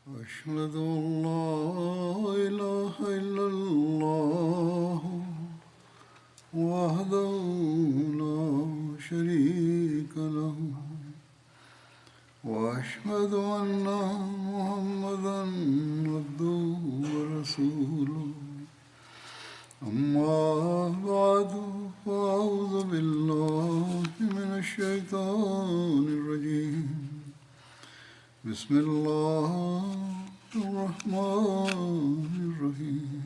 أشهد أن لا إله إلا الله وحده لا شريك له وأشهد أن محمدا عبده ورسوله أما بعد فأعوذ بالله من الشيطان الرجيم بسم الله الرحمن الرحيم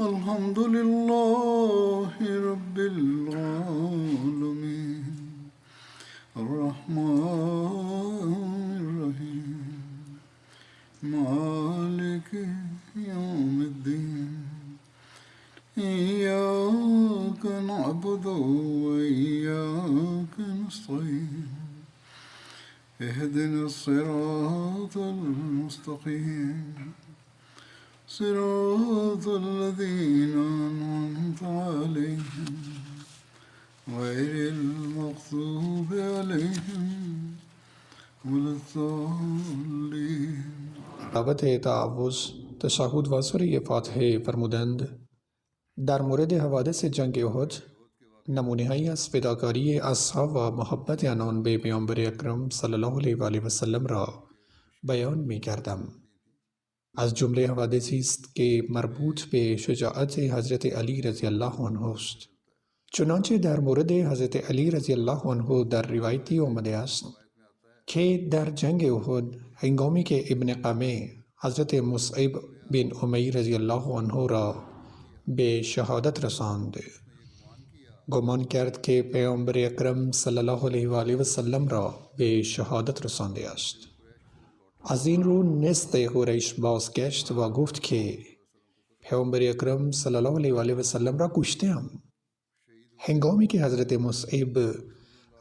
الحمد لله رب العالمين الرحمن الرحيم مالك يوم الدين إياك نعبد وإياك نستعين اهدنا الصراط المستقيم صراط الذين أنعمت عليهم غير المغضوب عليهم ولا الضالين. دعوت تعوض تشهد و سوره فاتحه فرمودند در مورد حوادث جنگ احد نمونه‌هایی از فداکاری اصحاب و محبت آنان به پیامبر اکرم صلی الله علیه و آله و سلم را بیان می‌کردم. از جمله حوادثی است که مربوط به شجاعت حضرت علی رضی الله عنه است. چنانچه در مورد حضرت علی رضی الله عنه در روایتی آمده است که در جنگ احد هنگامی که ابن قمه حضرت مصعب بن عمیر رضی الله عنه را به شهادت رساند، گمان کرد که پیامبر اکرم صلی الله علیه و آله و سلم را به شهادت رسانده است. از این رو نزد قریش بازگشت و گفت که پیامبر اکرم صلی الله علیه و آله و سلم را کشته‌ام. هنگامی که حضرت مصعب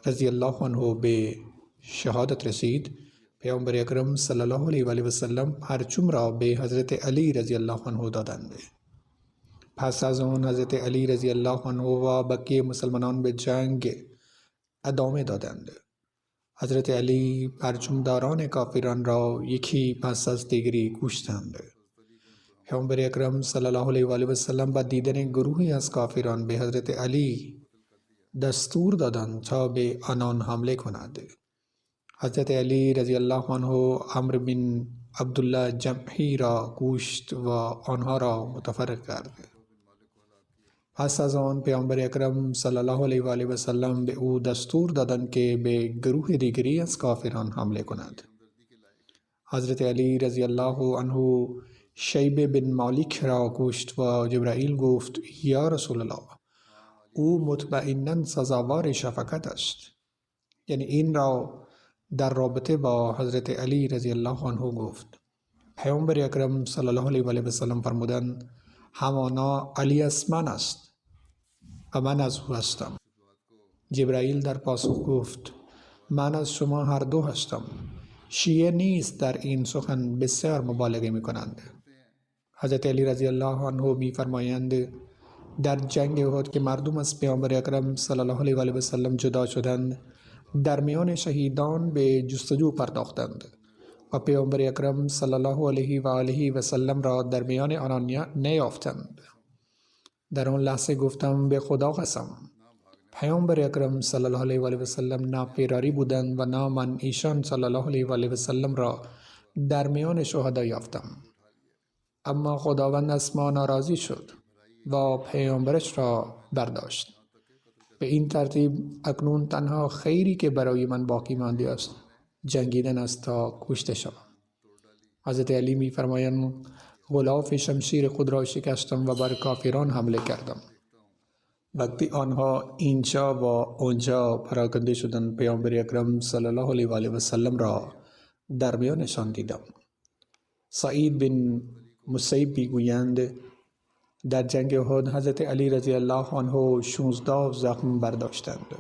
رضی الله عنه به شهادت رسید، پیامبر اکرم صلی الله علیه و آله و سلم پرچم را به حضرت علی رضی الله عنه دادند. پس از آن حضرت علی رضی الله عنه و بقیه مسلمانان به جنگ ادامه دادند. حضرت علی پرچمداران کافران را یکی پس از دیگری کشتند. پیامبر اکرم صلی الله علیه و آله و سلم با دیدن گروهی از کافران به حضرت علی دستور دادند تا به آنان حمله کنند. حضرت علی رضی الله عنه عمرو بن عبدالله جمحی را کشت و آنها را متفرق کرد. پس از آن پیامبر اکرم صلی الله علیه و آله و سلم به او دستور دادند که به گروه دیگری از کافران حمله کند. حضرت علی رضی الله عنه شیبه بن مالک را کشت و جبرائیل گفت یا رسول الله، او مطمئناً سزاوار شفقت است. یعنی این را در رابطه با حضرت علی رضی الله عنه گفت. پیامبر اکرم صلی الله علیه و آله و سلم فرمودند همانا علی از من است و من از او هستم. جبرائیل در پاسخ گفت من از شما هر دو هستم. شیعه نیز در این سخن بسیار مبالغه می کنند. حضرت علی رضی الله عنه می فرمایند در جنگ احد که مردم از پیامبر اکرم صلی الله علیه و آله و سلم جدا شدند، در میان شهیدان به جستجو پرداختند و پیامبر اکرم صلی الله علیه و آله و سلم را در میان آنان نیافتند. در آن لحظه گفتم به خدا قسم، پیامبر اکرم صلی الله علیه و آله و سلم نه فراری بودند و نه من ایشان صلی الله علیه و آله و سلم را در میان شهدا یافتم. اما خداوند از ما ناراضی شد و پیامبرش را برداشت. به این ترتیب اکنون تنها خیری که برای من باقی مانده است جنگیدن است تا کشته شوم. حضرت علی می فرمایند غلاف شمشیر خود را شکستم و بر کافران حمله کردم. وقتی آنها اینجا و اونجا پراکنده شدند، پیامبر اکرم صلی الله علیه و آله و سلم را در میانشان دیدم. سعید بن مسیب میگویند در جنگ احد حضرت علی رضی الله عنه 16 زخم برداشتند.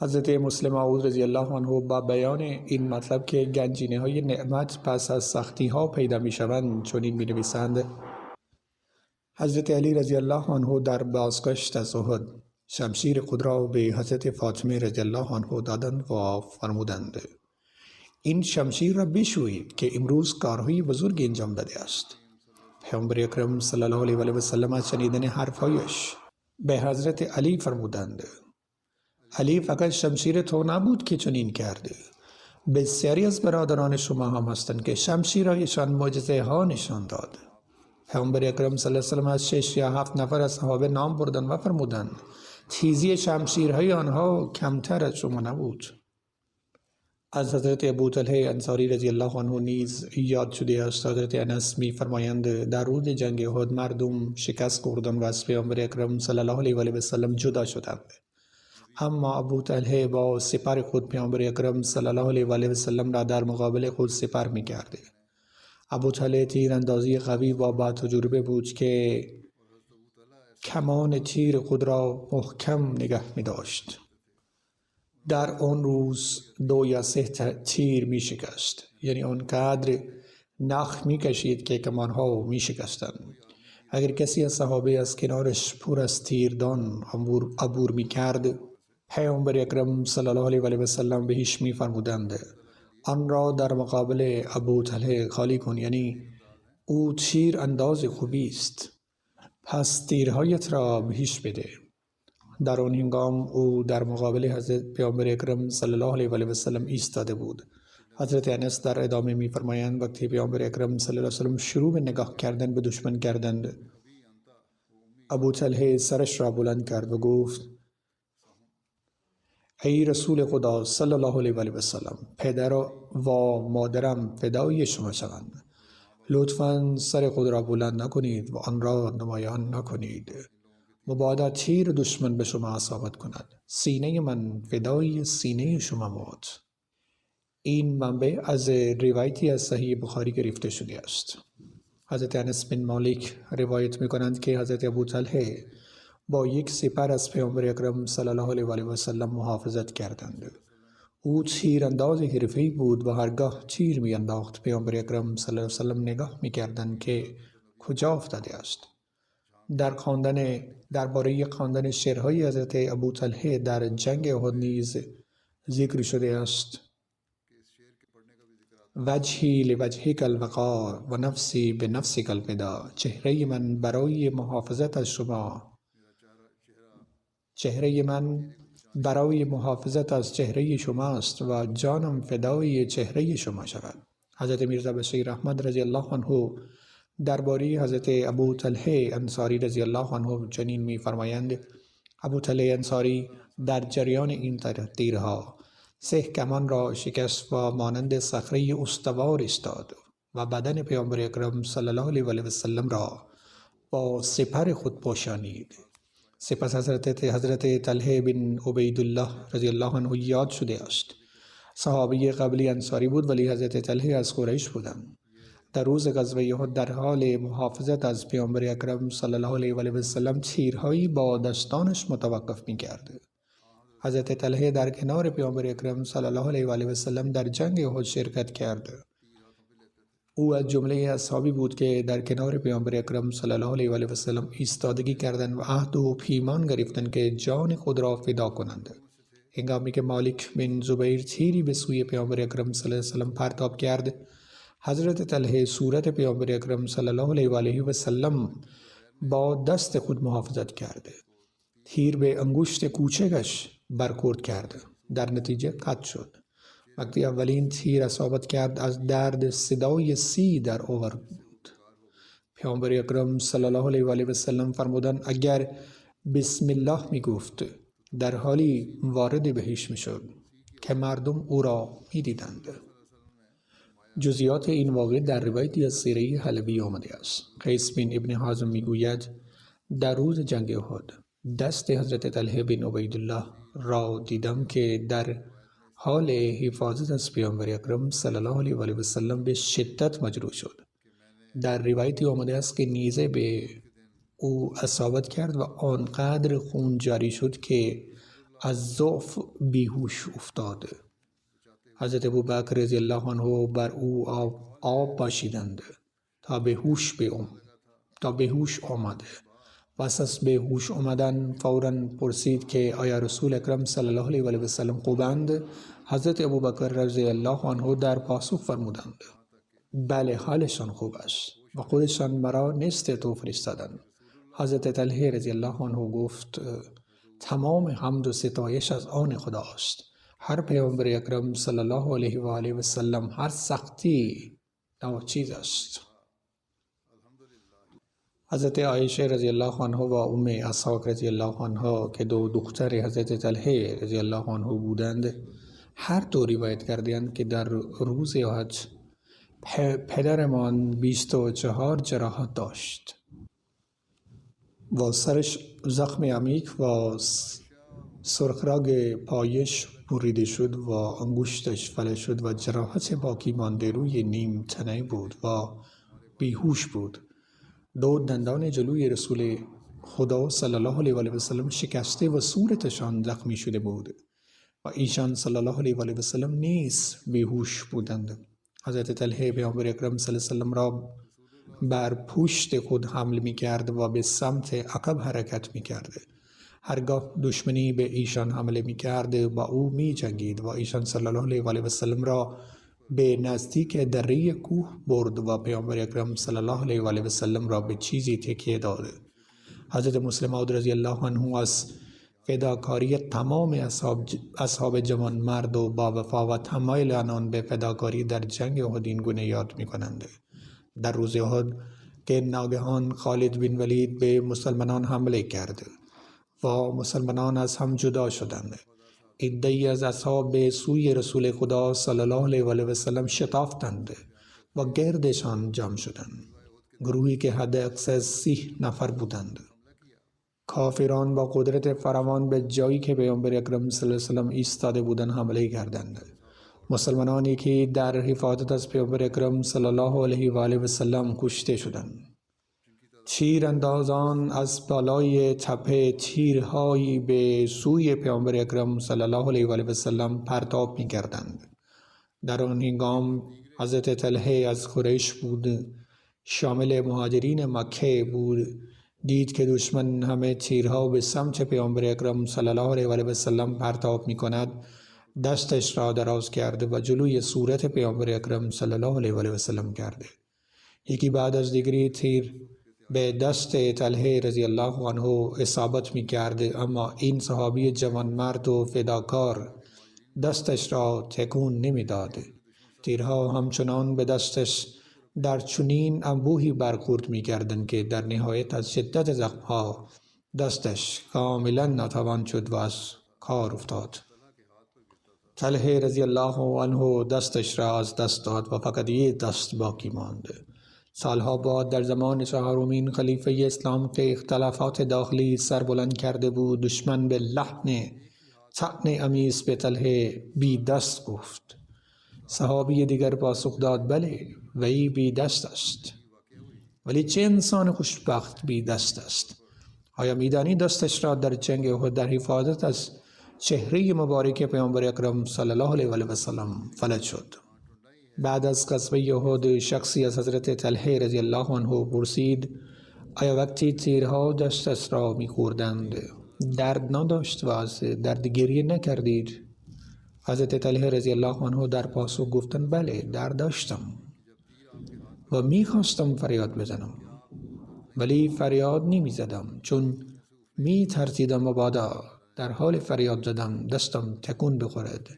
حضرت مسلم موعود رضی الله عنه با بیان این مطلب که گنجینه های نعمت پس از سختی ها پیدا می شوند چنین می نویسند حضرت علی رضی الله عنه در بازگشت از احد شمشیر خود را به حضرت فاطمه رضی الله عنها دادند و فرمودند این شمشیر را بشویید که امروز کارهای بزرگ انجام داده است. پیامبر اکرم صلی الله علیه و سلم از شنیدن حرفهایش به حضرت علی فرمودند: علی فقط شمشیر تو نبود که چنین کرده، بسیاری از برادران شما هم هستند که شمشیرهایشان معجزه ها نشان داد. پیامبر اکرم صلی الله علیه و از 6 یا 7 نفر از صحابه نام بردند و فرمودند تیزی شمشیرهای آنها کمتر از شما نبود. از حضرت ابو طلحه انصاری رضی الله عنه نیز یاد شده است. حضرت انس می فرمایند در روز جنگ احد مردم شکست خوردند و از پیامبر اکرم صلی الله علیه و سلم جدا شدند، اما ابو طلحه با سپر خود پیامبر اکرم صلی الله علیه و سلم را در مقابل خود سپر می کرد. ابو طلحه تیراندازی قوی و با تجربه بود که کمان تیر خود را محکم نگه می داشت. در آن روز 2 یا 3 تیر می شکست، یعنی آنقدر نخ می کشید که کمانها می شکستند. اگر کسی از صحابه از کنارش پر از تیردان عبور می کرد، پیامبر اکرم صلی الله علیه و سلم بهش می فرمودند آن را در مقابل ابو طلحه خالی کن، یعنی او تیر انداز خوبی است، پس تیرهایت را بهش بده. در آن هنگام او در مقابل حضرت پیامبر اکرم صلی الله علیه و سلم ایستاده بود. حضرت انس در ادامه می‌فرمایند وقتی پیامبر اکرم صلی الله علیه و سلم شروع به نگاه کردن به دشمن کردند، ابو طلحه سرش را بلند کرد و گفت ای رسول خدا صلی الله علیه و سلم، پدر و مادرم فدای شما شوند، لطفاً سر خود را بلند نکنید و آن را نمایان نکنید، مبادا تیر دشمن به شما اصابت کند، سینه من فدای سینه شما باد. این منبع از روایتی از صحیح بخاری گرفته شده است. حضرت انس بن مالک روایت می‌کنند که حضرت ابو طلحه با یک سپر از پیامبر اکرم صلی الله علیه و سلم محافظت کردند. او تیرانداز حرفه‌ای بود و هرگاه تیر می‌انداخت پیامبر اکرم صلی الله علیه و سلم نگاه می‌کردند که کجا افتاده است. درباره خواندن شعرهای حضرت ابو طلحه در جنگ احد نیز ذکر شده است: وجهی لوجهک الوقار و نفسی به نفسک الفدا، چهره من برای محافظت از شما، چهره من برای محافظت از چهره شماست و جانم فدای چهره شما شود. حضرت میرزا بشیر احمد رضی الله عنه درباره حضرت ابو طلحه انصاری رضی الله عنه چنین می‌فرمایند: ابو طلحه انصاری در جریان این تیرها 3 کمان را شکست و مانند صخره استوار استاد و بدن پیامبر اکرم صلی الله علیه و سلم را با سپر خود پوشانید. سپس حضرت طلحه بن عبیدالله رضی الله عنه یاد شده است. صحابی قبلی انصاری بود ولی حضرت طلحه از قریش بودند. در روز غزوه احد در حال محافظت از پیامبر اکرم صلی الله علیه و سلم تیرهایی با دستانش متوقف می‌کرد. حضرت طلحه در کنار پیامبر اکرم صلی الله علیه و سلم در جنگ احد شرکت کرد. او از جمله اصحابی بود که در کنار پیامبر اکرم صلی الله علیه و سلم ایستادگی کردند و عهد و پیمان گرفتند که جان خود را فدا کنند. هنگامی که مالک بن زبیر تیری به سوی پیامبر اکرم صلی الله علیه و سلم پرتاب کرد، حضرت طلحه صورت پیامبر اکرم صلی الله علیه و سلم با دست خود محافظت کرد. تیر به انگشت کوچکش برخورد کرد، در نتیجه قطع شد. وقتی اولین تیر اصابت کرد از درد صدای سی در آورد. پیامبر اکرم صلی الله علیه و سلم فرمودند اگر بسم الله می گفت در حالی وارد بهش می شد که مردم او را می دیدند. جزئیات این واقعه در روایتی از سیره حلبی آمده است. قیس بن ابن حازم می گوید در روز جنگ احد دست حضرت طلحه بن عبیدالله را دیدم که در حال حفاظت از پیامبر اکرم صلی الله علیه و سلم به شدت مجروح شد. در روایتی آمده است که نیزه به او اصابت کرد و آنقدر خون جاری شد که از ضعف بیهوش افتاد. حضرت ابوبکر رضی الله عنه بر او آب پاشیدند تا به هوش آمد پس از به هوش آمدن فوراً پرسید که آیا رسول اکرم صلی الله علیه و آله و سلم خوبند؟ حضرت ابوبکر رضی الله عنه در پاسخ فرمودند بله، حالشان خوب است و خودشان مرا نزد تو فرستادند. حضرت طلحه رضی الله عنه گفت تمام حمد و ستایش از آن خداست. هر پیامبر اکرم صلی الله علیه و آله و سلم هر سختی ناچیز است. حضرت عایشه رضی الله عنها و ام اسحاق رضی الله عنها که دو دختر حضرت طلحه رضی الله عنه بودند، هر دو روایت کردند که در روز حج پدرمان 24 جراحت داشت و سرش زخم عمیق و سرخرگ پایش بریده شد و انگشتش فلج شد و جراحت باقی مانده روی نیم تنه بود و بیهوش بود. دو دندان جلوی رسول خدا صلی الله علیه و آله و سلم شکسته و صورتشان زخمی شده بود و ایشان صلی الله علیه و آله و سلم نیز بیهوش بودند. حضرت طلحه پیامبر اکرم صلی الله علیه و سلم را بر پشت خود حمل می کرد و به سمت عقب حرکت می کرد. هرگاه دشمنی به ایشان حمله می کرد با او می جنگید و ایشان صلی الله علیه و آله و سلم را به نزدیک دره کوه برد و پیامبر اکرم صلی الله علیه و آله و سلم را به چیزی تکیه داد. حضرت مسلم عود رضی الله عنه از فداکاری تمام اصحاب جوان مرد و با وفا و تمایل آنان به فداکاری در جنگ احد این گونه یاد می کنند. در روز احد که ناگهان خالد بن ولید به مسلمانان حمله کرد و مسلمانان از هم جدا شدند. عده‌ای از اصحاب به سوی رسول خدا صلی الله علیه و آله و سلم شتافتند و گردشان جمع شدند. گروهی که حد اکثر 30 نفر بودند. کافران با قدرت فراوان به جایی که پیامبر اکرم صلی الله علیه و سلم ایستاده بودند حمله کردند. مسلمانانی که در حفاظت از پیامبر اکرم صلی الله علیه و آله و سلم کشته شدند. تیراندازان از بالای تپه تیرهایی به سوی پیامبر اکرم صلی الله علیه و آله و سلم پرتاب می‌کردند. در آن هنگام حضرت طلحه از قریش بود، شامل مهاجرین مکه بود. دید که دشمن همه تیرها به سمت پیامبر اکرم صلی الله علیه و آله و سلم پرتاب می‌کند. دستش را دراز کرده و جلوی صورت پیامبر اکرم صلی الله علیه و آله و سلم کرده. یکی بعد از دیگری تیر به دست طلحه رضی الله عنه اصابت می کرده، اما این صحابی جوانمرد و فداکار دستش را تکون نمی داده. تیرها همچنان به دستش در چنین انبوهی برخورد می کردند که در نهایت از شدت زخمها دستش کاملا ناتوان شد و از کار افتاد. طلحه رضی الله عنه دستش را از دست داد و فقط یک دست باقی ماند. سالها بعد در زمان چهارمین خلیفه اسلام که اختلافات داخلی سر بلند کرده بود، دشمن به لحن طعن امیز به طلحه بی دست گفت. صحابی دیگر پاسخ داد بله، وی بی دست است. ولی چه انسان خوشبخت بی دست است؟ آیا میدانی دستش را در جنگ احد در حفاظت از چهره مبارک پیامبر اکرم صلی الله علیه و آله و سلم فلج شد. بعد از غزوه احد شخصی از حضرت طلحه رضی الله عنه پرسید آیا وقتی تیرها دستش را می‌خوردند درد نداشت و از درد گریه نکردید؟ حضرت طلحه رضی الله عنه در پاسخ گفتند بله، درد داشتم و می‌خواستم فریاد بزنم، ولی فریاد نمی‌زدم چون می‌ترسیدم مبادا در حال فریاد زدن دستم تکون بخورد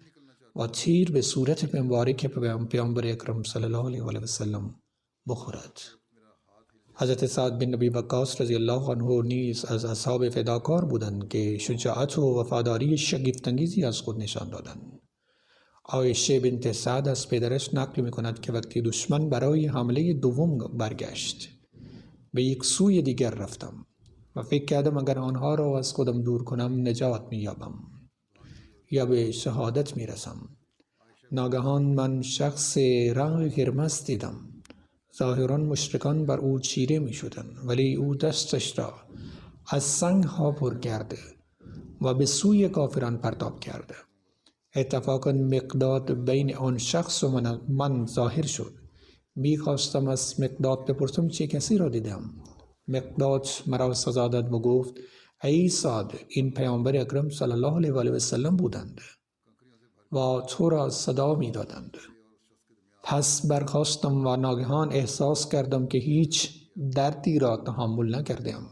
و تیر به صورت مبارک پیامبر اکرم صلی الله علیه و آله و سلم بخورد. حضرت سعد بن ابی وقاص رضی الله عنه نیز از اصحاب فداکار بودند که شجاعت و وفاداری شگفت‌انگیزی از خود نشان دادند. عایشه بنت سعد از پدرش نقل می‌کند که وقتی دشمن برای حمله دوم برگشت، به یک سوی دیگر رفتم و فکر کردم اگر آنها را از خودم دور کنم نجات می‌یابم یا به شهادت می‌رسم. ناگهان من شخص رنگ قرمز دیدم. ظاهراً مشرکان بر او چیره می‌شدند، ولی او دستش را از سنگ‌ها پر کرده و به سوی کافران پرتاب کرده. اتفاقاً مقداد بین آن شخص و من ظاهر شد. می‌خواستم از مقداد بپرسم چه کسی را دیدم. مقداد مرا سزا داد و گفت ای سعد، این پیامبر اکرم صلی الله علیه و آله و سلم بودند و تو را صدا می دادند. پس برخاستم و ناگهان احساس کردم که هیچ دردی را تحمل نکردم.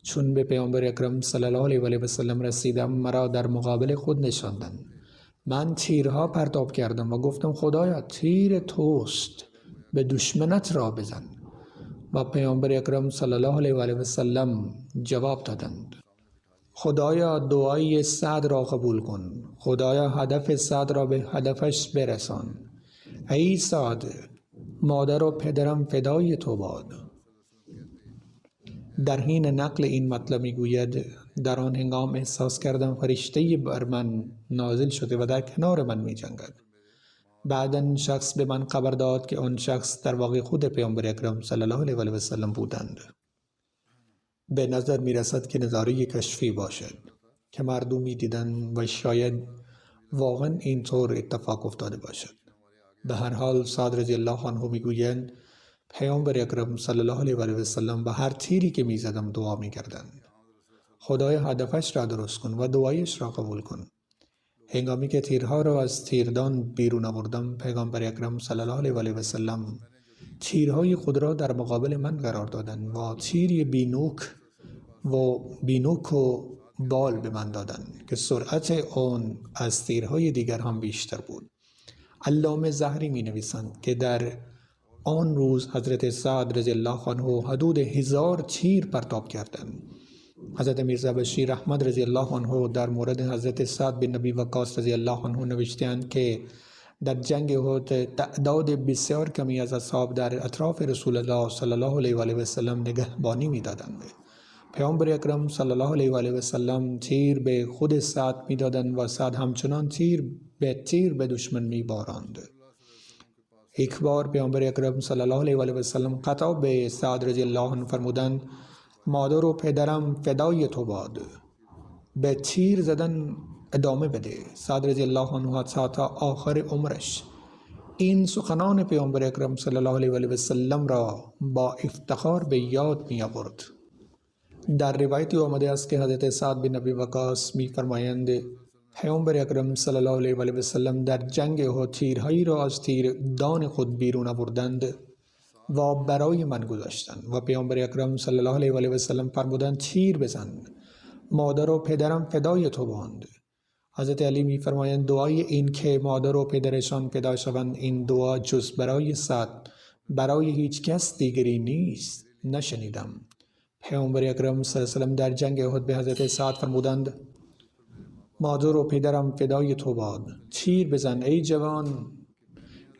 چون به پیامبر اکرم صلی الله علیه و آله و سلم رسیدم، مرا در مقابل خود نشاندند. من تیرها پرتاب کردم و گفتم خدایا تیر توست، به دشمنت را بزن. و پیامبر اکرم صلی الله علیه و آله و سلم جواب دادند خدایا دعای سعد را قبول کن، خدایا هدف سعد را به هدفش برسان. ای سعد، مادر و پدرم فدای تو باد. در حین نقل این مطلب میگوید در آن هنگام احساس کردم فرشته بر من نازل شده و در کنار من می جنگد. بعداً شخص به من خبر داد که آن شخص در واقع خود پیامبر اکرم صلی الله علیه و آله و سلم بودند. به نظر می رسد که نظاره کشفی باشد که مردمی دیدن و شاید واقعا اینطور اتفاق افتاده باشد. به هر حال سعد رضی الله عنه میگویند پیامبر اکرم صلی الله علیه و آله و سلم به هر تیری که می زدم دعا می کردند خدای هدفش را درست کن و دعایش را قبول کن. هنگامی که تیرها را از تیردان بیرون آوردم، پیامبر اکرم صلی الله علیه و آله و سلم تیرهای خود را در مقابل من قرار دادند و تیری بینوک و بال به من دادند که سرعت آن از تیرهای دیگر هم بیشتر بود. علامه زهری می نویسند که در آن روز حضرت سعد رضی الله عنه حدود 1000 تیر پرتاب کردند. حضرت میرزا بشیر احمد رضی الله عنه در مورد حضرت سعد بن ابی وقاص رضی الله عنه نوشتند که در جنگ احد تعداد بسیار کمی از اصحاب در اطراف رسول الله صلی الله علیه و آله و سلم نگهبانی می‌دادند. پیامبر اکرم صلی الله علیه و آله و سلم تیر به خود سعد می‌دادند و سعد همچنان تیر به دشمن می‌باراند. یک بار پیامبر اکرم صلی الله علیه و آله و سلم خطاب به سعد رضی الله عنه فرمودند مادر و پدرم فدای تو باد، به تیر زدن ادامه بده. سعد رضی الله عنه تا آخر عمرش این سخنان پیامبر اکرم صلی الله علیه و آله و سلم را با افتخار به یاد می آورد. در روایتی آمده است که حضرت سعد بن ابی وقاص می فرمایند پیامبر اکرم صلی الله علیه و آله و سلم در جنگ احد تیرهایی را از تیردان خود بیرون آوردند و برای من گذاشتند و پیامبر اکرم صلی الله علیه و آله و سلم فرمودند تیر بزن، مادر و پدرم فدای تو باد. حضرت علی می فرمایند دعای این که مادر و پدرشان فدا شوند، این دعا جز برای سعد برای هیچ کس دیگری نیست نشنیدم. پیامبر اکرم صلی الله علیه و سلم در جنگ احد به حضرت سعد فرمودند مادر و پدرم فدای تو باد، تیر بزن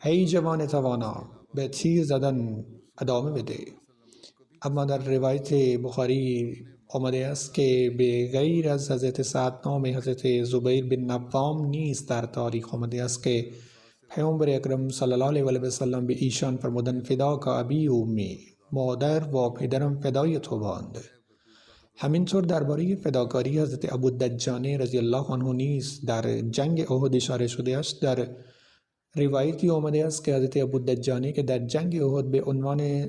ای جوان توانا، به تیر زدن ادامه بده. اما در روایت بخاری آمده است که به غیر از حضرت سعد نام حضرت زبیر بن نوام نیست در تاریخ آمده است که پیامبر اکرم صلی الله علیه و آله و سلم به ایشان فرمودند فداک ابی و امی، مادر و پدرم فدای تو باد. همینطور درباره فداکاری حضرت ابودجانه رضی الله عنه نیز در جنگ احد اشاره شده است. در روایتی آمده است که حضرت ابودجانه که در جنگ احد به عنوان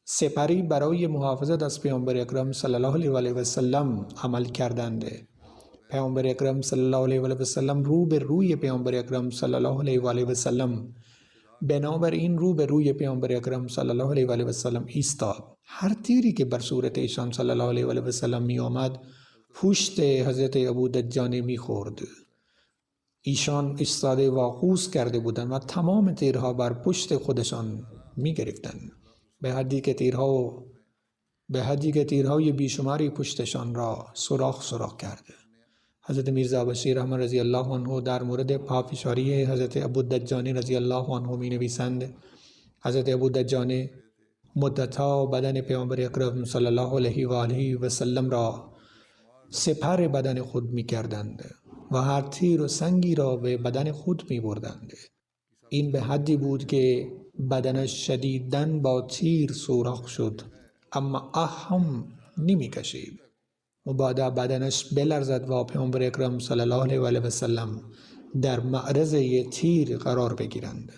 سپری برای محافظت از پیامبر اکرم صلی الله علیه و آله و سلم عمل کردند. پیامبر اکرم صلی الله علیه و آله و سلم رو به روی پیامبر اکرم صلی الله علیه و آله و سلم، بنابراین رو به روی پیامبر اکرم صلی الله علیه و آله و سلم ایستاد. هر تیری که بر صورت ایشان صلی الله علیه و آله و سلم می آمد پشت حضرت ابودجانه می خورد. ایشان ایستاده و قوس کرده بودند و تمام تیرها بر پشت خودشان می گرفتند، به حدی که تیرهای بیشماری پشتشان را سوراخ کرده. حضرت میرزا بشیر احمد رضی الله عنه در مورد پافشاری حضرت ابودجانه رضی الله عنه می نویسند حضرت ابودجانه مدتها بدن پیامبر اکرم صلی الله علیه و آله و سلم را سپر بدن خود می کردند و هر تیر و سنگی را به بدن خود می بردند. این به حدی بود که بدنش شدیداً با تیر سوراخ شد اما هم نمی کشید و بعد بدنش بلرزد و پیامبر اکرم صلی الله علیه و آله و سلم در معرض تیر قرار بگیرند.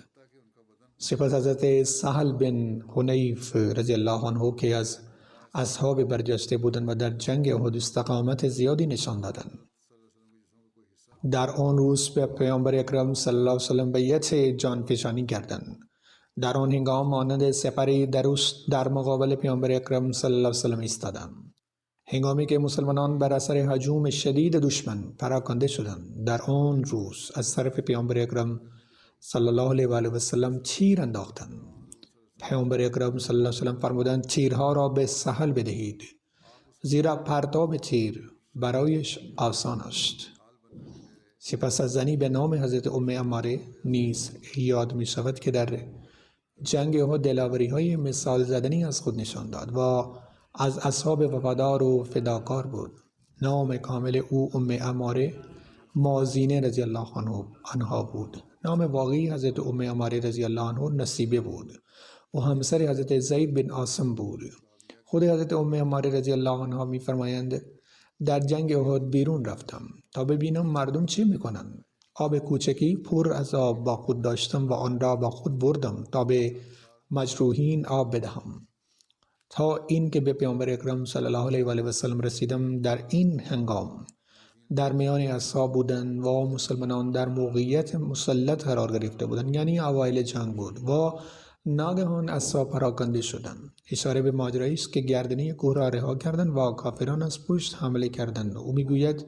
سپس حضرت سهل بن حنیف رضی الله عنه که از اصحاب برجسته بودند و در جنگ احد استقامت زیادی نشان دادند. در آن روز به پیامبر اکرم صلی الله علیه و سلم بیعت جانفشانی کردند. در آن هنگام مانند سپری در مقابل پیامبر اکرم صلی الله علیه و سلم ایستادند. هنگامی که مسلمانان بر اثر هجوم شدید دشمن پراکنده شدند، در آن روز از طرف پیامبر اکرم صلی الله علیه و آله و سلم تیر انداختند. پیامبر اکرم صلی الله علیه و سلم فرمودند تیرها را به سهل بدهید، زیرا پرتاب تیر برایش آسان است. سپس از زنی به نام حضرت ام عماره نیز یاد می شود که در جنگ احد دلاوری های مثال زدنی از خود نشان داد و از اصحاب وفادار و فداکار بود. نام کامل او ام عماره مازینه رضی الله عنها بود. نام واقعی حضرت ام عماره رضی الله عنه نصیبه بود و همسر حضرت زید بن عاصم بود. خود حضرت ام عماره رضی الله عنها می فرمایند در جنگ احد بیرون رفتم تا ببینم مردم چه میکنند. آب کوچکی پر از آب با خود داشتم و آن را با خود بردم تا به مجروحین آب بدهم. تا این که به پیامبر اکرم صلی الله علیه و آله و سلم رسیدم، در این هنگام در میان اصحاب بودند و مسلمانان در موقعیت مسلط قرار گرفته بودند، یعنی اوایل جنگ بود و ناگهان اصحاب پراکنده شدند. اشاره به ماجرایی است که گردنه کوه را رها کردند و کافران از پشت حمله کردند. او میگوید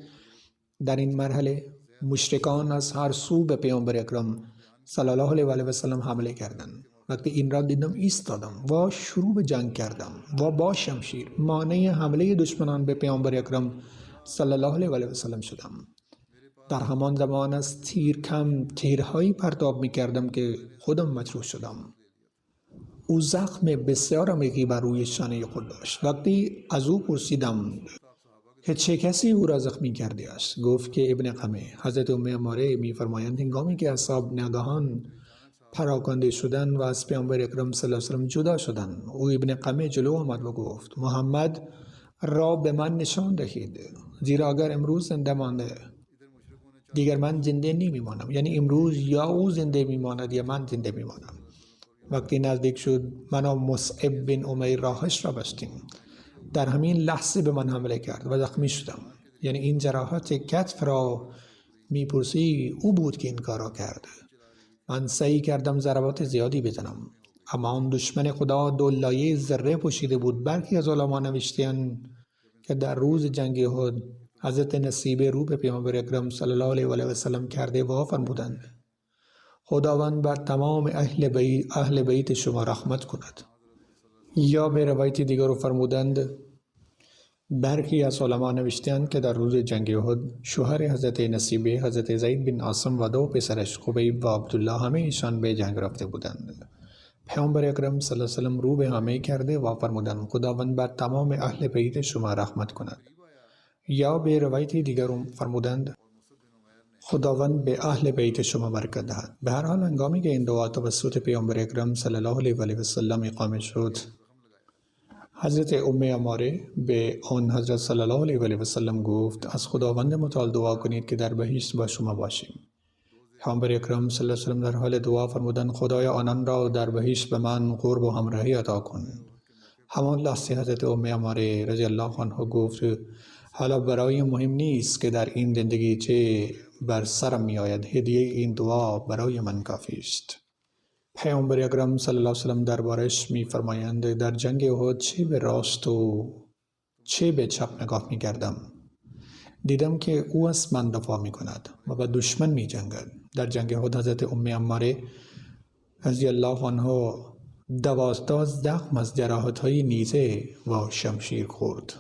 در این مرحله مشرکان از هر سو به پیامبر اکرم صلی الله علیه و آله و سلم حمله کردند. وقتی این را دیدم ایستادم و شروع به جنگ کردم و با شمشیر مانع حمله دشمنان به پیامبر اکرم صلی الله علیه و آله و سلم شدم. در همان زمان از تیرهایی پرتاب می کردم که خودم مجروح شدم. او زخم بسیار عمیقی بر روی شانه خود داشت. وقتی از او پرسیدم که چه کسی او را زخمی کرده است، گفت که ابن قمه. حضرت ام عماره می فرمایند هنگامی که اصحاب ناگهان پراکنده شدند و از پیامبر اکرم صلی الله علیه و سلم جدا شدند، او ابن قمه جلو آمد و گفت محمد را به من نشان دهید، زیرا اگر امروز زنده مانده دیگر من زنده نمیمانم. یعنی امروز یا او زنده میماند یا من زنده میمانم. وقتی نزدیک شد من و مصعب بن عمیر راهش را بستیم. در همین لحظه به من حمله کرد و زخمی شدم. یعنی این جراحت کتف را میپرسی او بود که این کار را کرد. من سعی کردم ضربات زیادی بزنم، اما آن دشمن خدا دو لایه ذره پوشیده بود. برخی از علما نوشتند که در روز جنگ احد حضرت نصیبه رو به پیامبر اکرم صلی الله علیه و آله و سلم کرده و فرمودند خداوند بر تمام اهل بیت شما رحمت کند. یا به روایت دیگر فرمودند برخی از علما نوشتند که در روز جنگ احد شوهر حضرت نصیبه حضرت زید بن عاصم و دو پسرش خبیب و عبدالله همه ایشان به جنگ رفته بودند. پیامبر اکرم صلی الله علیه و سلم رو به همه کرده و فرمودند خداوند بر تمام اهل بیت شما رحمت کند. یا به روایت دیگر فرمودند خداوند به اهل بیت شما برکت دهد. به هر حال هنگامی که این دعا توسط پیامبر اکرم صلی الله علیه و آله و سلم اقامه شد، حضرت ام عماره به آن حضرت صلی الله علیه و آله و سلم گفت از خداوند متعال دعا کنید که در بهشت با شما باشیم. پیامبر اکرم صلی الله علیه و سلم در حال دعا فرمودند خدایا آنان را در بهشت به من قرب و همراهی عطا کن. همان لحظه حضرت ام عماره رضی الله عنها گفت حالا برای مهم نیست که در این زندگی چه بر سرم می آید، هدیه این دعا برای من کافی است. پیامبر اکرم صلی الله علیه و سلم دربارش می فرمایند در جنگ احد چه به راست و چه به چپ نگاه می کردم، دیدم که او از من دفاع می کند و با دشمن می جنگد. در جنگ احد حضرت ام عماره رضی الله عنها 12 زخم از جراحت‌های نیزه و شمشیر خورد.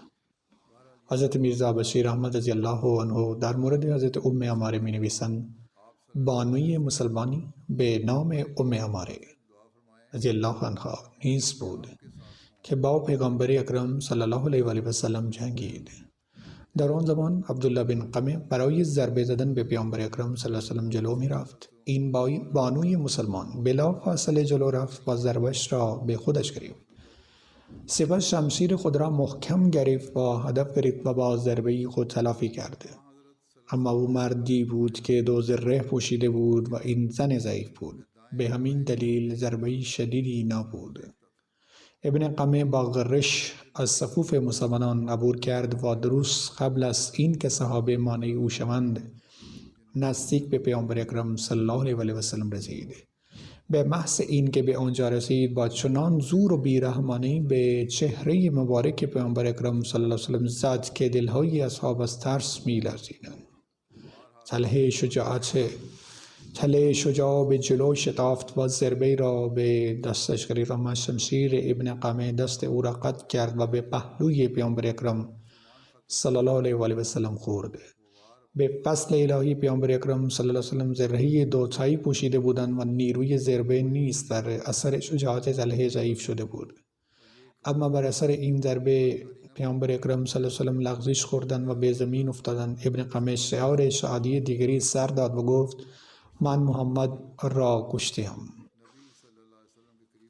حضرت میرزا بشیر احمد رضی الله عنه در مورد حضرت ام عماره می نویسند بانوی مسلمانی به نام ام عماره رضی الله عنها نیز بود که با پیغمبر اکرم صلی الله علیه و آله و سلم جنگید. در آن زمان عبدالله بن قمه برای ضربه زدن به پیامبر اکرم صلی الله علیه و سلم جلو می رفت. این بانوی مسلمان بلا فاصله جلو رفت و ضربش را به خودش گرفت. سپس شمشیر خود را محکم گرفت و هدف گرفت و با ضربه خود تلافی کرد. اما او مردی بود که دو ذره پوشیده بود و این زن ضعیف بود. به همین دلیل ضربه شدیدی نبود. ابن قمه با غرش از صفوف مسلمانان عبور کرد و درست قبل از این که صحابه مانع او شوند نزدیک به پیامبر اکرم صلی الله علیه و سلم رسید. به محض این که به آنجا رسید با چنان زور و بیرحمانی به چهره مبارک پیامبر اکرم صلی الله علیه و سلم زد که دلهای اصحاب از ترس می‌لرزیدند. تله شجاع به جلو شتافت و ضربه را به دستش گرفت و شمشیر ابن قمه دست او را قطع کرد و به پهلوی پیامبر اکرم صلی الله علیه و سلم خورد. به فضل الهی پیامبر اکرم صلی الله علیه و سلم زرهی دوتایی پوشیده بودند و نیروی ضربه نیز در اثر شجاعت طلحه ضعیف شده بود. اما بر اثر این ضربه پیامبر اکرم صلی الله علیه و سلم لغزش خوردند و به زمین افتادند. ابن قمه شعار شادی دیگری سر داد و گفت من محمد را کشتم.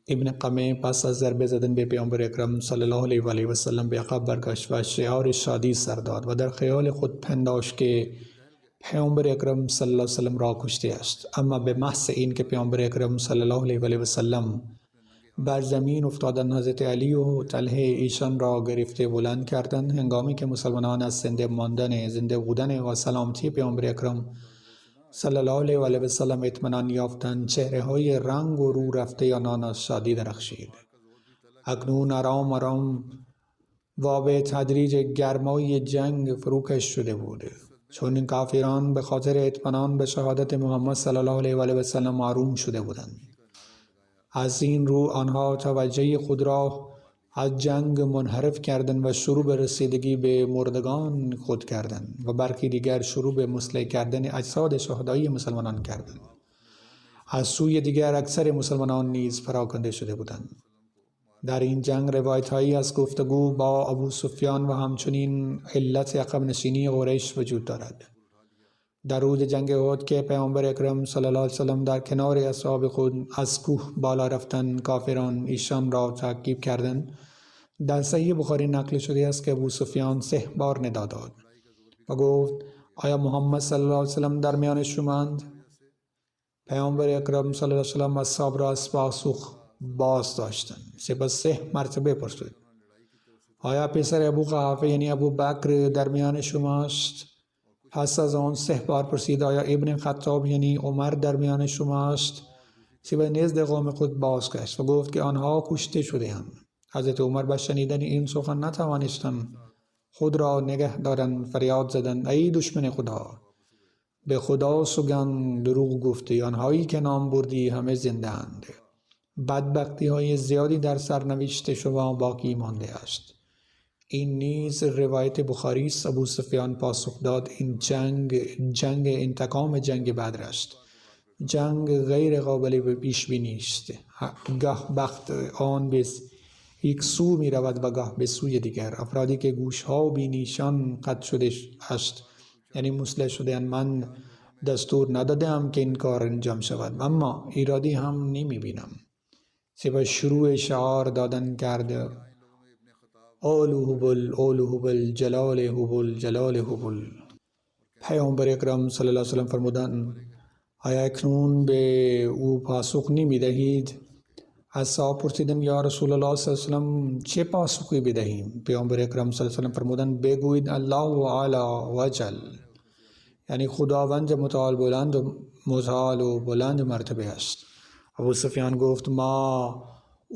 ابن قمه پس از ضربه زدن به پیامبر اکرم صلی الله علیه و سلم به عقب برگشت و شعار شادی سر داد و در خیال خود پنداشت که پیامبر اکرم صلی الله علیه و سلم را کشته است. اما به محض این که پیامبر اکرم صلی الله علیه و سلم بر زمین افتادن حضرت علی و طلحه ایشان را گرفته بلند کردند. هنگامی که مسلمانان از زنده بودن و سلامتی پیامبر اکرم صلی الله علیه و سلم اطمینان یافتند چهره های رنگ و رو رفته آنان از شادی درخشید. اکنون آرام آرام و به تدریج گرمای جنگ فروکش شده بود، چون این کافران به خاطر اطمینان به شهادت محمد صلی الله علیه و سلم آروم شده بودند. از این رو آنها توجه خود را از جنگ منحرف کردند و شروع به رسیدگی به مردگان خود کردند و برخی دیگر شروع به مسلح کردن اجساد شهدای مسلمانان کردند. از سوی دیگر اکثر مسلمانان نیز پراکنده شده بودند. در این جنگ روایت‌هایی از گفتگو با ابو سفیان و همچنین علت عقب نشینی قریش وجود دارد. در روز جنگ احد که پیامبر اکرم صلی الله علیه و سلم در کنار اصحاب خود از کوه بالا رفتن کافران ایشان را تعقیب کردند. در صحیح بخاری نقل شده است که ابو سفیان 3 بار ندا داد و گفت آیا محمد صلی الله علیه و سلم در میان شماند؟ پیامبر اکرم صلی الله علیه و سلم اصحاب را از پاسخ باز داشتند. سپس 3 مرتبه پرسید آیا پسر ابو قحافه یعنی ابو بکر در میان شماست؟ پس از آن 3 بار پرسید آیا ابن خطاب یعنی عمر در میان شماست؟ سپس نزد قوم خود بازگشت و گفت که آنها کشته شده‌اند. حضرت عمر به شنیدن این سخن نتوانستند خود را نگه دارند، فریاد زدند ای دشمن خدا، به خدا سوگند دروغ گفتی، آنهایی که نام بردی همه زنده اند. بدبختی های زیادی در سرنوشت شما باقی مانده است. این نیز روایت بخاری است. ابو سفیان پاسخ داد این جنگ انتقام جنگ بدر است. جنگ غیر قابل پیش بینی است. گاه بخت آن به یک سو می رود و گاه به سوی دیگر. افرادی که گوش ها و بینیشان قطع شده است یعنی مسلح شده اند، من دستور ندادم که این کار انجام شود، اما ایرادی هم نمی بینم. سپس شروع شعار دادن کرده اولو هبل جلال هبل. پیامبر اکرم صلی الله علیه و سلم فرمودند آیا اکنون به او پاسخ نمی دهید؟ اصحاب پرسیدند یا رسول الله صلی الله علیه و سلم چه پاسخی بدهیم؟ پیامبر اکرم صلی الله علیه و سلم فرمودند بگویید الله اعلی و جل، یعنی خداوند متعال و بلند مرتبه است. ابو سفیان گفت ما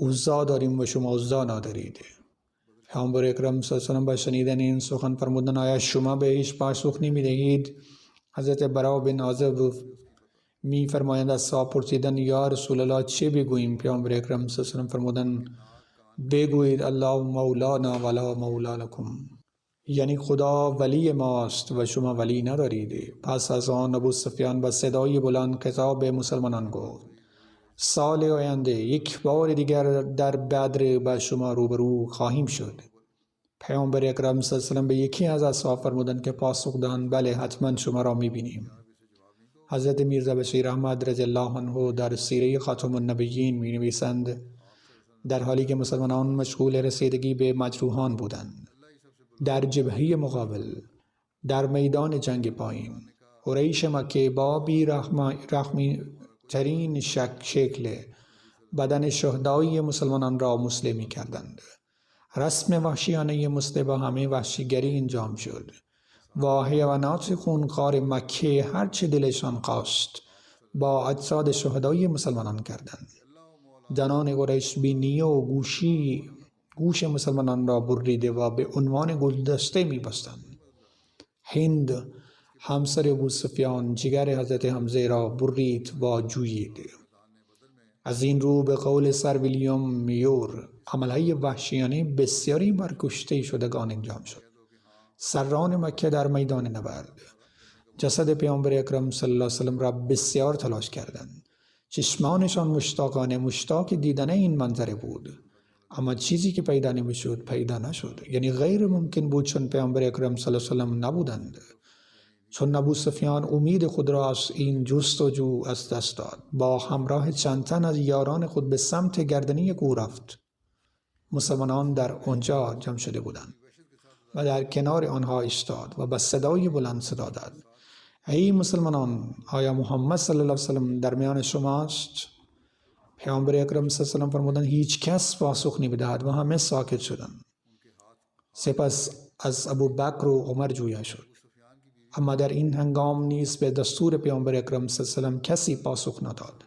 عزا داریم و شما عزا ندارید. پیامبر اکرم صلی الله علیه و سلم با شنیدن این سخن فرمودند آیا شما به هیچ پاسخ نمی دهید؟ حضرت برا بن عازب می فرمایند اصحاب پرسیدند یا رسول الله چه بگوییم؟ پیامبر اکرم صلی الله علیه و سلم فرمودند بگویید الله مولانا ولا مولا لکم، یعنی خدا ولی ماست و شما ولی ندارید. پس از آن ابو سفیان با صدای بلند خطاب به مسلمانان گفت سال آینده 1 بار دیگر در بدر با شما روبرو خواهیم شد. پیامبر اکرم صلی الله علیه و سلم به یکی از اصحاب فرمودند که پاسخ دهند بله حتما شما را می‌بینیم. حضرت میرزا بشیر احمد رضی الله عنه در سیره خاتم النبیین می‌نویسند در حالی که مسلمانان مشغول رسیدگی به مجروحان بودند در جبهه مقابل در میدان جنگ پایین، قریش مکه با بی‌رحمی ترین شکل بدن شهدای مسلمانان را مسلمی کردند. رسم وحشیانه مسلح با همه وحشیگری انجام شد. و حیوانات خونخوار مکه هرچه دلشان خواست با اجساد شهدای مسلمانان کردند. زنان قریش بینی و گوش مسلمانان را بریده و به عنوان گلدسته می بستند. هند همسر ابو سفیان جگر حضرت حمزه را برید و جویید. از این رو به قول سر ویلیام میور عملهای وحشیانه بسیاری بر کشته شدگان انجام شد. سران مکه در میدان نبرد جسد پیامبر اکرم صلی الله علیه وسلم را بسیار تلاش کردند. چشمانشان مشتاق دیدن این منظره بود، اما چیزی که پیدا نمیشد پیدا نشد. یعنی غیر ممکن بود، چون پیامبر اکرم صلی الله علیه وسلم نبودند. چون ابو سفیان امید خود را از این جستجو از دست داد، با همراه چند تن از یاران خود به سمت گردنی کوه رفت. مسلمانان در آنجا جمع شده بودند و در کنار آنها ایستاد و با صدای بلند صدا داد: ای مسلمانان، آیا محمد صلی الله علیه وسلم در میان شماست؟ پیامبر اکرم صلی الله علیه وسلم فرمودند هیچ کس پاسخ نمیدهد و همه ساکت شدند. سپس از ابوبکر و عمر جویا شد، اما در این هنگام نیز به دستور پیامبر اکرم صلی الله علیه وسلم کسی پاسخ نداد.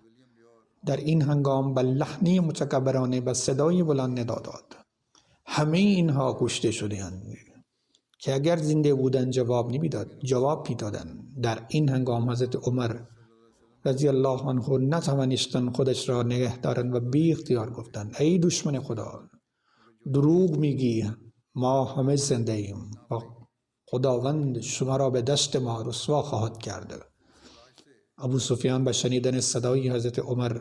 در این هنگام با لحنی متکبرانه به صدای بلند ندا داد: همه اینها کشته شده‌اند. که اگر زنده بودند جواب میدادند. در این هنگام حضرت عمر رضی الله عنه نتوانستند خودش را نگه دارند و بی اختیار گفتند: ای دشمن خدا، دروغ میگی، ما همه زنده ایم و خداوند شما را به دست ما رسوا خواهد کرد. ابو سفیان به شنیدن صدای حضرت عمر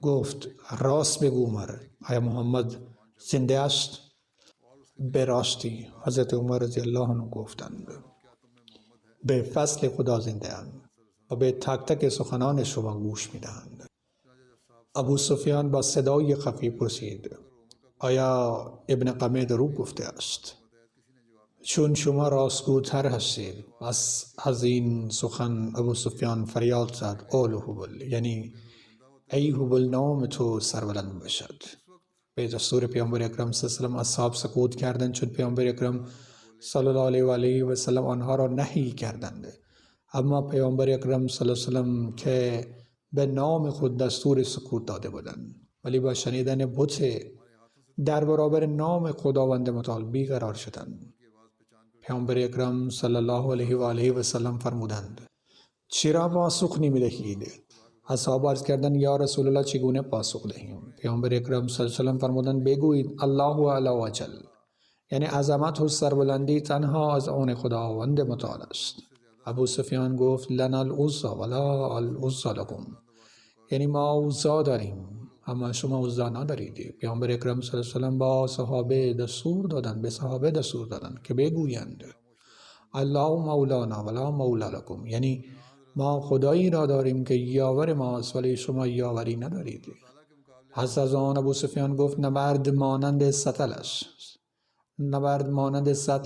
گفت: راست بگو عمر، آیا محمد زنده است؟ به راستی حضرت عمر رضی الله عنه گفتند: به فضل خدا زنده اند و به تک تک سخنان شما گوش میدهند. ابو سفیان با صدای خفی پرسید: آیا ابن قمه دروغ گفته است؟ چون شما راستگوتر هستید. از این سخن ابو سفیان فریاد زد: اول هبل، یعنی ای هبل، نام تو سربلند باشد. به دستور پیامبر اکرم صلی الله علیه و آله اصحاب سکوت کردند، چون پیامبر اکرم صلی الله علیه و آله و سلم آنها را نهی کردند. اما پیامبر اکرم صلی الله علیه و سلم که به نام خود دستور سکوت داده بودند، ولی با شنیدن بت در برابر نام خداوند متعال بیقرار شدند. پیامبر اکرم صلی الله علیه و آله و سلم فرمودند: چرا پاسخ نمی‌دهید؟ اصحاب عرض کردند: یا رسول الله، چگونه پاسخ دهیم؟ پیامبر اکرم صلی الله علیه و سلم فرمودند: بگویید الله اعلی و اجل، یعنی عظمت و سربلندی تنها از آن خداوند متعال است. ابو سفیان گفت: لنا العزی ولا العزی لکم، یعنی ما عزا داریم اما شما عزا ندارید. پیامبر اکرم صلی الله علیه و سلم به صحابه دستور دادند که بگویند: الله مولانا ولا مولا لکم، یعنی ما خدایی را داریم که یاور ماست ولی شما یاوری ندارید. پس از آن ابو سفیان گفت: نبرد مانند سطل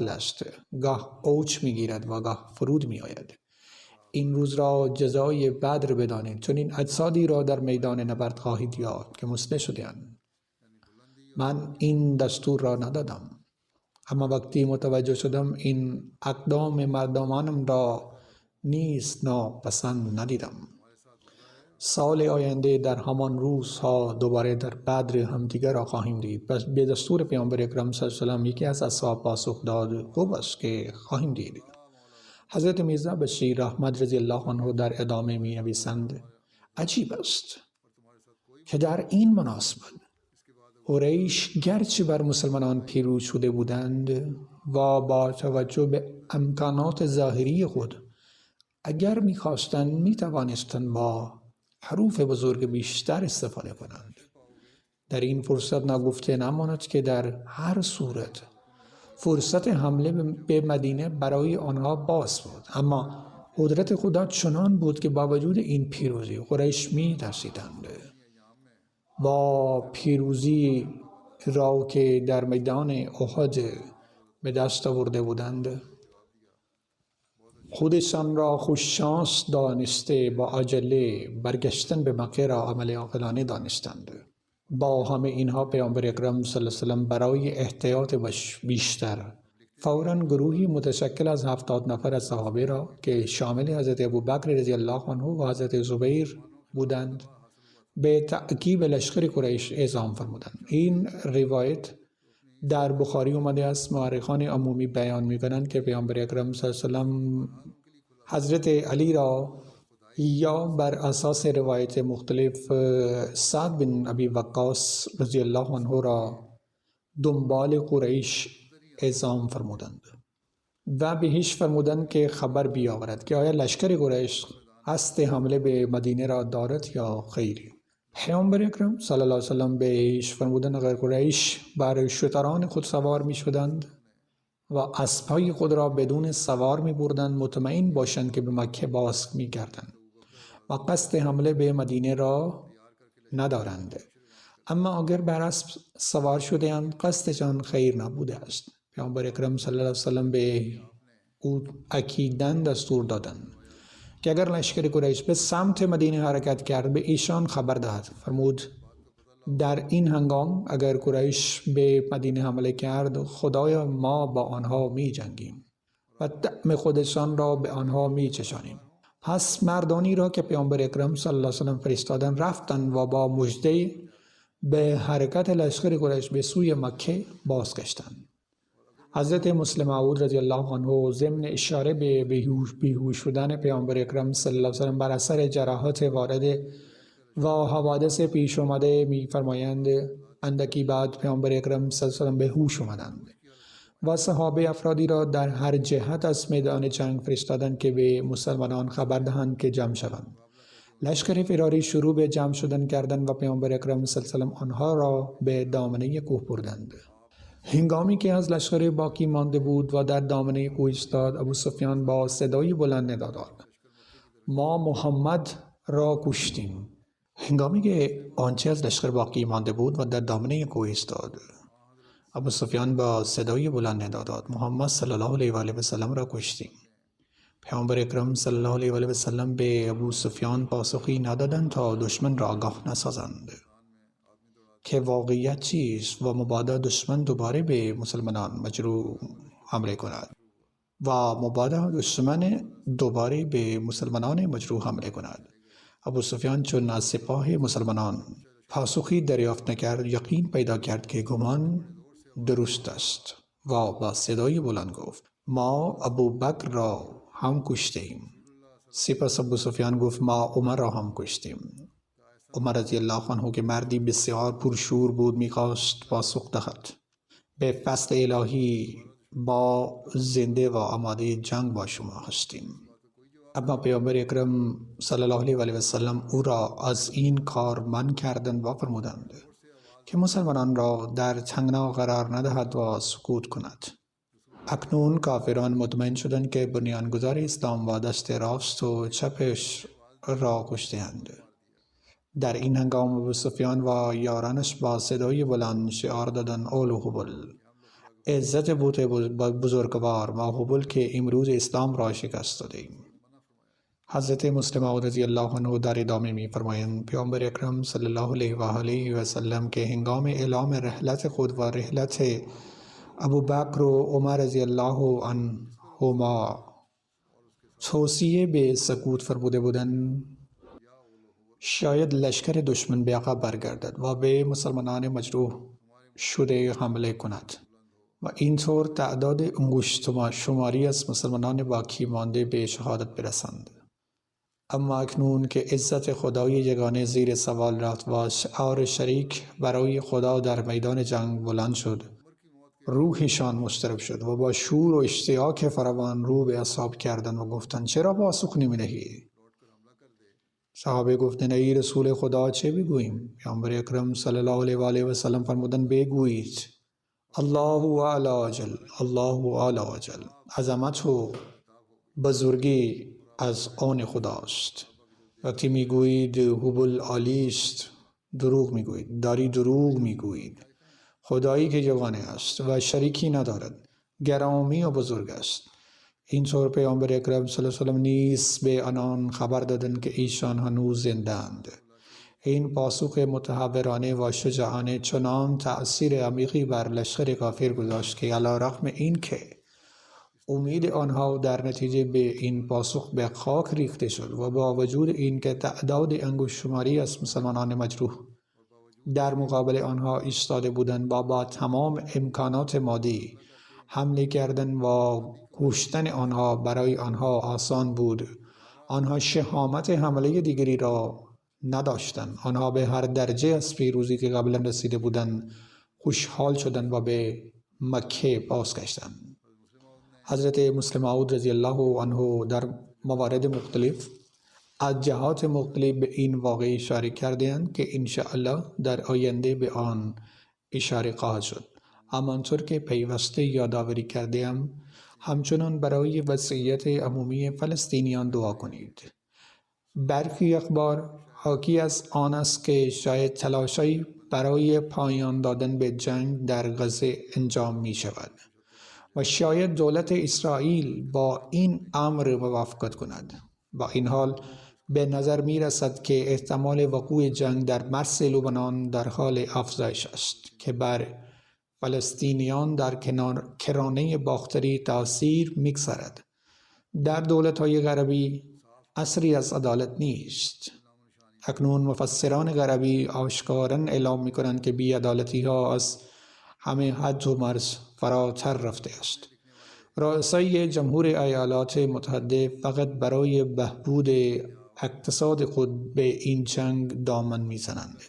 است، گاه اوج میگیرد و گاه فرود میآید. این روز را جزای بدر بدانید، چون این اجسادی را در میدان نبرد خواهید یافت که مسلح شده‌اند. من این دستور را ندادم، اما وقتی متوجه شدم این اقدام مردمانم را نیز ناپسند ندیدم. سال آینده در همان روزها دوباره در بدر همدیگر را خواهیم دید. پس به دستور پیامبر اکرم صلی الله علیه و سلم یکی از اصحاب پاسخ داد: خوب است که خواهیم دید. حضرت میرزا بشیر احمد رضی الله عنه در ادامه می نویسند: عجیب است که در این مناسبت قریش گرچه بر مسلمانان پیروز شده بودند و با توجه به امکانات ظاهری خود اگر می‌خواستند می‌توانستند با حروف بزرگ بیشتر استفاده کنند. در این فرصت نگفته نماند که در هر صورت فرصت حمله به مدینه برای آنها باز بود، اما قدرت خدا چنان بود که با وجود این پیروزی قریش می‌ترسیدند. با پیروزی را که در میدان احد به دست آورده بودند، خودشان را خوششانس دانسته با عجله برگشتن به مکه را عمل عاقلانه دانستند. با همه اینها پیامبر اکرم صلی الله علیه و سلم برای احتیاط بیشتر فوراً گروهی متشکل از 70 نفر از صحابه را که شامل حضرت ابوبکر رضی الله عنه و حضرت زبیر بودند به تعقیب لشکر قریش اعزام فرمودند. این روایت در بخاری اومده است. مورخان عمومی بیان می‌کنند که پیامبر اکرم صلی الله علیه و سلم حضرت علی را یا بر اساس روایت مختلف سعد بن ابی وقاص رضی الله عنه را دنبال قریش اعزام فرمودند و بهش فرمودند که خبر بیاورد که آیا لشکر قریش قصد حمله به مدینه را دارد یا خیر. پیامبر اکرم صلی الله علیه و سلم بهش فرمودند اگر قریش بر شتران خود سوار می شدند و اسبهای خود را بدون سوار می بردند مطمئن باشند که به مکه باز می گردند و قصد حمله به مدینه را ندارند، اما اگر بر اسب سوار شده‌اند قصدشان خیر نبوده است. پیامبر اکرم صلی الله علیه و سلم به او اکیداً دستور دادند که اگر لشکر قریش به سمت مدینه حرکت کرد به ایشان خبر دهد. فرمود در این هنگام اگر قریش به مدینه حمله کرد خدایا ما با آنها می جنگیم و طعم خودشان را به آنها می چشانیم. پس مردانی را که پیامبر اکرم صلی الله علیه و سلم فرستادند رفتند و با مژده به حرکت لشکر قریش به سوی مکه بازگشتند. حضرت مسلم موعود رضی الله عنه ضمن اشاره به بیهوش شدن پیامبر اکرم صلی الله علیه و سلم بر اثر جراحات وارده و حوادث پیش آمده می‌فرمایند اندکی بعد پیامبر اکرم صلی الله علیه و سلم به هوش آمدند و صحابه افرادی را در هر جهت از میدان جنگ فرستادند که به مسلمانان خبر دهند که جمع شوند. لشکر فراری شروع به جمع شدن کردند و پیامبر اکرم صلی الله علیه و سلم آنها را به دامنه کوه بردند. هنگامی که از لشکر باقی مانده بود و در دامنه کوه ایستاد، ابو سفیان با صدای بلند ندا داد: ما محمد را کشتیم. هنگامی که آنچه از لشکر باقی مانده بود و در دامنه کوه ایستاد، ابو سفیان با صدای بلند ندا داد: محمد صلی الله علیه و آله و سلم را کشتیم. پیامبر اکرم صلی الله علیه و آله و سلم به ابو سفیان پاسخی ندادند تا دشمن را آگاه نسازند که واقعیت چیست و مبادا دشمن دوباره به مسلمانان مجروح حمله کند ابو سفیان چون از سپاه مسلمانان پاسخی دریافت نکرد یقین پیدا کرد که گمان درست است و با صدای بلند گفت: ما ابوبکر را هم کشتیم. سپس ابو سفیان گفت: ما عمر را هم کشتیم. عمر رضی الله عنه که مردی بسیار پرشور بود میخواست پاسخ دهد: به فضل الهی با زنده و آماده جنگ با شما هستیم. اما پیامبر اکرم صلی الله علیه و آله و سلم او را از این کار منع کردند و فرمودند که مسلمانان را در تنگنا قرار ندهد و سکوت کند. اکنون کافران مطمئن شدند که بنیانگذار اسلام و دست راست و چپش را کشته‌اند. در این هنگام ابو سفیان و یارانش با صدای بلند شعار دادند: اولو هبل، عزت بوت بزرگوار ما هبل که امروز اسلام را شکست دادیم. حضرت مسلم موعود رضی الله عنه در ادامه می‌فرمایند پیامبر اکرم صلی الله علیه و آله و سلم که هنگام اعلام رحلت خود و رحلت ابوبکر و عمر رضی الله عنهما توصیه به سکوت فرموده بودند، شاید لشکر دشمن به عقب برگردد و به مسلمانان مجروح شده حمله کند و اینطور تعداد انگشت شماری از مسلمانان باقی مانده به شهادت برسند. اما اکنون که عزت خدای یگانه زیر سوال رفت و شعار شریک برای خدا در میدان جنگ بلند شد، روحشان مضطرب شد و با شور و اشتیاق فراوان رو به اصحاب کردند و گفتند: چرا پاسخ نمی‌دهی؟ صحابه گفتند: ای رسول خدا چه بگوییم؟ پیامبر اکرم صلی الله علیه و آله و سلم فرمودند: بگویید الله اعلی اجل، الله اعلی اجل. عظمت و بزرگی از آن خداست. وقتی میگویید هبل عالی است دروغ میگویید، دروغ میگویید. خدایی که یگانه است و شریکی ندارد، گرامی و بزرگ است. اینطور پیامبر اکرم صلی الله علیه و سلم نیز به آنان خبر دادند که ایشان هنوز زنده‌اند. این پاسخ متحورانه و شجاعانه چنان تأثیر عمیقی بر لشکر کافر گذاشت که علیرغم این که امید آنها در نتیجه به این پاسخ به خاک ریخته شد و با وجود این که تعداد انگشت شماری از مسلمانان مجروح در مقابل آنها ایستاده بودند و با تمام امکانات مادی حمله کردن و کشتن آنها برای آنها آسان بود، آنها شهامت حمله دیگری را نداشتند. آنها به هر درجه از پیروزی که قبلا رسیده بودند خوشحال شدند و به مکه بازگشتند. حضرت مسلم موعود رضی الله عنه در موارد مختلف از جهات مختلف به این واقعه اشاره کرده‌اند که انشاءالله در آینده به آن اشاره خواهد شد. همانطور که پیوسته یادآوری کرده‌ام، همچنان برای وضعیت عمومی فلسطینیان دعا کنید. برخی اخبار حاکی از آن است که شاید تلاشی برای پایان دادن به جنگ در غزه انجام می شود و شاید دولت اسرائیل با این امر موافقت کند. با این حال به نظر می رسد که احتمال وقوع جنگ در مرز لبنان در حال افزایش است که بر فلسطینیان در کرانه باختری تأثیر می‌گذارد. در دولت‌های غربی عصری از عدالت نیست. اکنون مفسران غربی آشکاراً اعلام می‌کنند که بی‌عدالتی‌ها از همه حد و مرز فراتر رفته است. رؤسای جمهور ایالات متحده فقط برای بهبود اقتصاد خود به این جنگ دامن می‌زنند،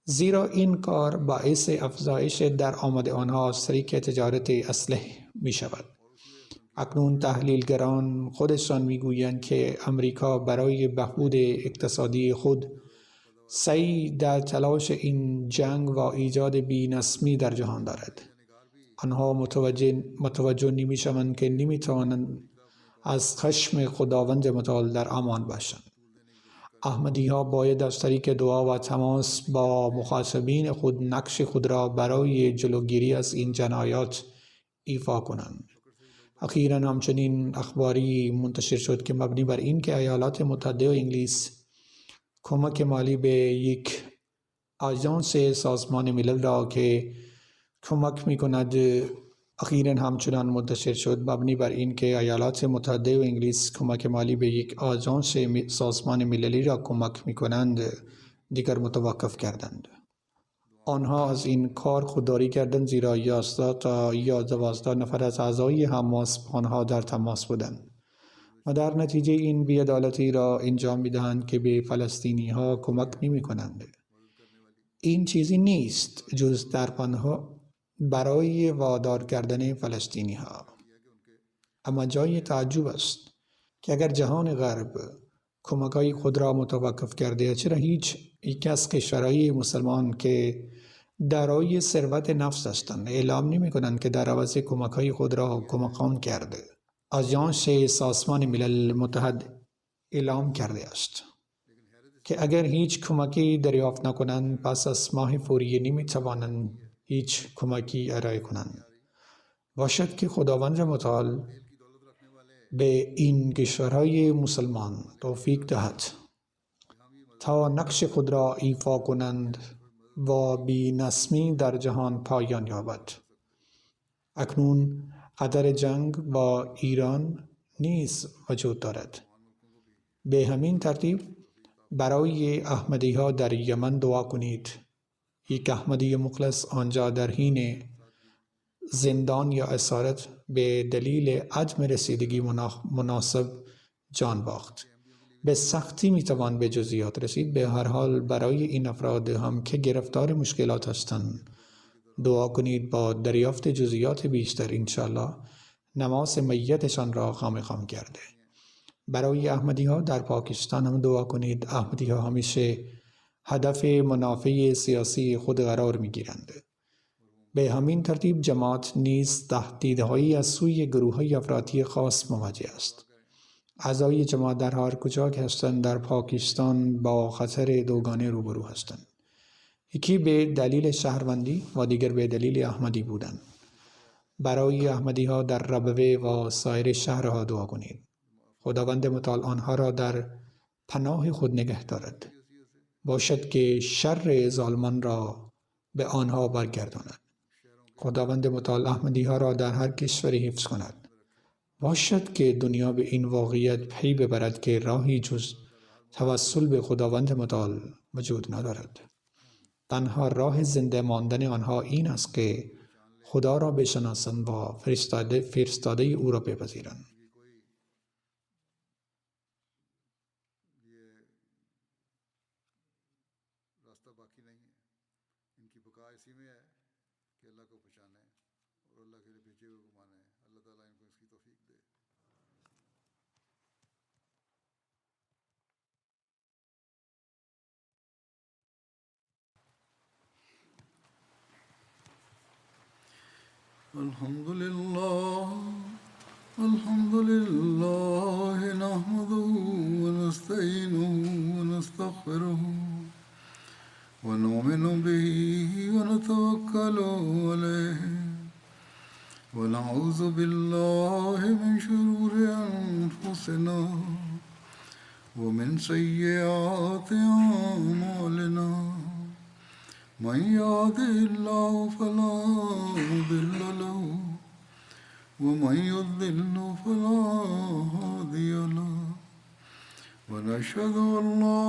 زیرا این کار باعث افزایش درآمد آنها از طریق تجارت اسلحه می شود. اکنون تحلیلگران خودشان می گویند که امریکا برای بهبود اقتصادی خود سعی در تلاش این جنگ و ایجاد بی‌نظمی در جهان دارد. آنها متوجه نمی شوند که نمی توانند از خشم خداوند متعال در امان باشند. احمدی ها باید از طریق دعا و تماس با مخاطبین خود نقش خود را برای جلوگیری از این جنایات ایفا کنند. اخیراً همچنین اخباری منتشر شد که مبنی بر این که ایالات متحده و انگلیس کمک مالی به یک آژانس سازمان ملل را که کمک می کند اخیراً همچنان منتشر شد مبنی بر این که ایالات متحده و انگلیس کمک مالی به یک آژانس سازمان مللی را کمک می کنند دیگر متوقف کردند. آنها از این کار خودداری کردند زیرا 11 تا 12 نفر از اعضای حماس با آنها در تماس بودند و در نتیجه این بی‌عدالتی را انجام می دهند که به فلسطینی ها کمک نمی کنند. این چیزی نیست جز درپانها برای وادار کردن فلسطینی ها. اما جای تعجب است که اگر جهان غرب کمک‌های خود را متوقف کرده، چرا هیچ یک از کشورهای مسلمان که دارای ثروت نفت هستند اعلام نمی‌کنند که در عوض کمک‌های خود را کمکان کرده. آژانس سازمان ملل متحد اعلام کرده است که اگر هیچ کمکی دریافت نکنند پس از ماه فوریه نمی‌توانند هیچ کمکی ارائه کنند. باشد که خداوند متعال به این کشورهای مسلمان توفیق دهد تا نقش خود را ایفا کنند و بی‌نظمی در جهان پایان یابد. اکنون خطر جنگ با ایران نیز وجود دارد. به همین ترتیب برای احمدی ها در یمن دعا کنید. یک احمدی مخلص آنجا در حین زندان یا اسارت به دلیل عدم رسیدگی مناسب جان باخت. به سختی میتوان به جزئیات رسید. به هر حال برای این افراد هم که گرفتار مشکلات هستند دعا کنید. با دریافت جزئیات بیشتر انشاءالله نماز میتشان را خام کرده. برای احمدی ها در پاکستان هم دعا کنید. احمدی ها همیشه هدف منافع سیاسی خود قرار می گیرند. به همین ترتیب جماعت نیز تهدیدهایی از سوی گروه‌های افراطی خاص مواجه است. اعضای جماعت در هر کجا که هستند در پاکستان با خطر دوگانه روبرو هستند. یکی به دلیل شهروندی و دیگر به دلیل احمدی بودند. برای احمدی ها در ربوه و سایر شهرها دعا کنید. خداوند متعال آنها را در پناه خود نگه دارد. باشد که شر ظالمان را به آنها برگرداند. خداوند متعال احمدی ها را در هر کشوری حفظ کند. باشد که دنیا به این واقعیت پی ببرد که راهی جز توسل به خداوند متعال وجود ندارد. تنها راه زنده ماندن آنها این است که خدا را بشناسند و فرستاده او را بپذیرند. الحمد لله نحمده ونستعينه ونستغفره ونؤمن به ونتوكل عليه ونعوذ بالله من شرور أنفسنا ومن سيئات أعمالنا من يهده الله فلا مضل له ومن يضلل فلا هادي له ونشهد أن لا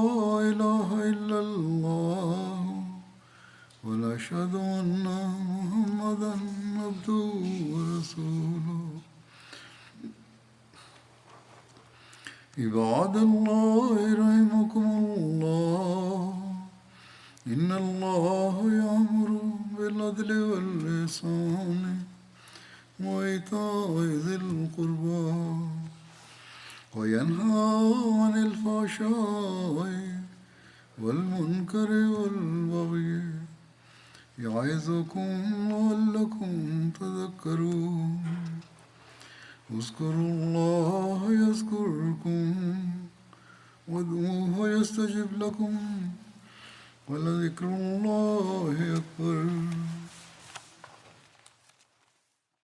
إله إلا الله ونشهد أن محمدا عبده ورسوله عباد الله رحمكم الله إن الله يأمر بالعدل والإحسان وإيتاء ذي القربى وينهى عن الفحشاء والمنكر والبغي يعظكم لعلكم تذكرون اذكروا الله يذكركم وادعوه يستجب لكم ولذكر الله أكبر.